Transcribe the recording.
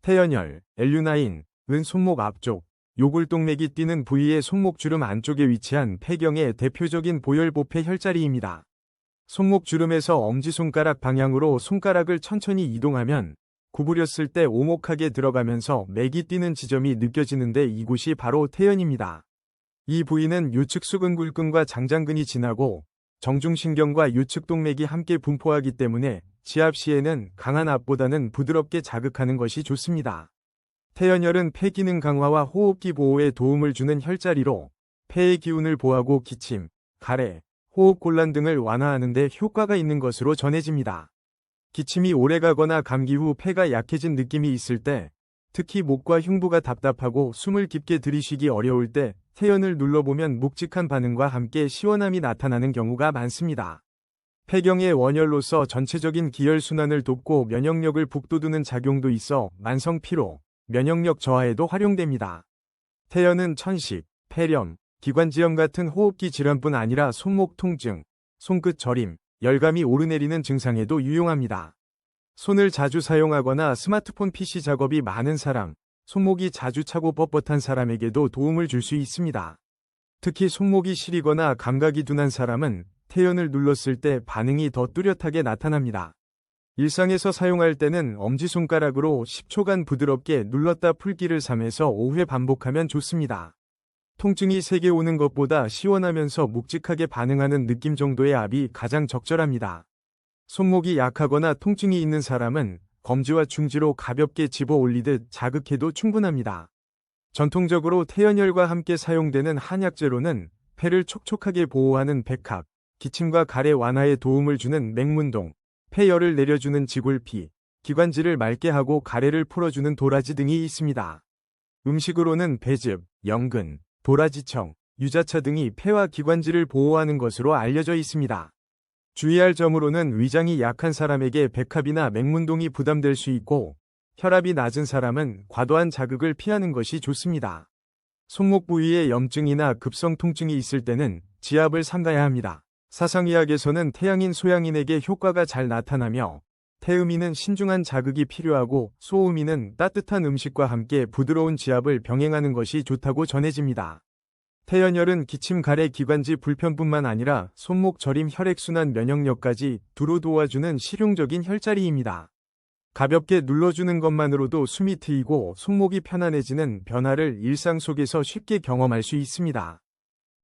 태연혈, 엘류나인, 은 손목 앞쪽, 요골동맥이 뛰는 부위의 손목주름 안쪽에 위치한 폐경의 대표적인 보혈보폐 혈자리입니다. 손목주름에서 엄지손가락 방향으로 손가락을 천천히 이동하면 구부렸을 때 오목하게 들어가면서 맥이 뛰는 지점이 느껴지는데 이곳이 바로 태연입니다. 이 부위는 요측 수근골근과 장장근이 지나고 정중신경과 요측동맥이 함께 분포하기 때문에 지압 시에는 강한 압보다는 부드럽게 자극하는 것이 좋습니다. 태연혈은 폐 기능 강화와 호흡기 보호에 도움을 주는 혈자리로 폐의 기운을 보하고 기침, 가래, 호흡곤란 등을 완화하는 데 효과가 있는 것으로 전해집니다. 기침이 오래가거나 감기 후 폐가 약해진 느낌이 있을 때, 특히 목과 흉부가 답답하고 숨을 깊게 들이쉬기 어려울 때 태연을 눌러보면 묵직한 반응과 함께 시원함이 나타나는 경우가 많습니다. 폐경의 원혈로서 전체적인 기혈순환을 돕고 면역력을 북돋우는 작용도 있어 만성 피로, 면역력 저하에도 활용됩니다. 태연은 천식, 폐렴, 기관지염 같은 호흡기 질환뿐 아니라 손목 통증, 손끝 저림, 열감이 오르내리는 증상에도 유용합니다. 손을 자주 사용하거나 스마트폰 PC 작업이 많은 사람, 손목이 자주 차고 뻣뻣한 사람에게도 도움을 줄 수 있습니다. 특히 손목이 시리거나 감각이 둔한 사람은 태연을 눌렀을 때 반응이 더 뚜렷하게 나타납니다. 일상에서 사용할 때는 엄지손가락으로 10초간 부드럽게 눌렀다 풀기를 3에서 5회 반복하면 좋습니다. 통증이 세게 오는 것보다 시원하면서 묵직하게 반응하는 느낌 정도의 압이 가장 적절합니다. 손목이 약하거나 통증이 있는 사람은 검지와 중지로 가볍게 집어 올리듯 자극해도 충분합니다. 전통적으로 태연혈과 함께 사용되는 한약재로는 폐를 촉촉하게 보호하는 백합, 기침과 가래 완화에 도움을 주는 맹문동, 폐열을 내려주는 지골피, 기관지를 맑게 하고 가래를 풀어주는 도라지 등이 있습니다. 음식으로는 배즙, 연근, 도라지청, 유자차 등이 폐와 기관지를 보호하는 것으로 알려져 있습니다. 주의할 점으로는 위장이 약한 사람에게 백합이나 맹문동이 부담될 수 있고 혈압이 낮은 사람은 과도한 자극을 피하는 것이 좋습니다. 손목 부위에 염증이나 급성 통증이 있을 때는 지압을 삼가야 합니다. 사상의학에서는 태양인 소양인에게 효과가 잘 나타나며 태음인은 신중한 자극이 필요하고 소음인은 따뜻한 음식과 함께 부드러운 지압을 병행하는 것이 좋다고 전해집니다. 태연혈은 기침 가래 기관지 불편뿐만 아니라 손목 저림 혈액순환 면역력까지 두루 도와주는 실용적인 혈자리입니다. 가볍게 눌러주는 것만으로도 숨이 트이고 손목이 편안해지는 변화를 일상 속에서 쉽게 경험할 수 있습니다.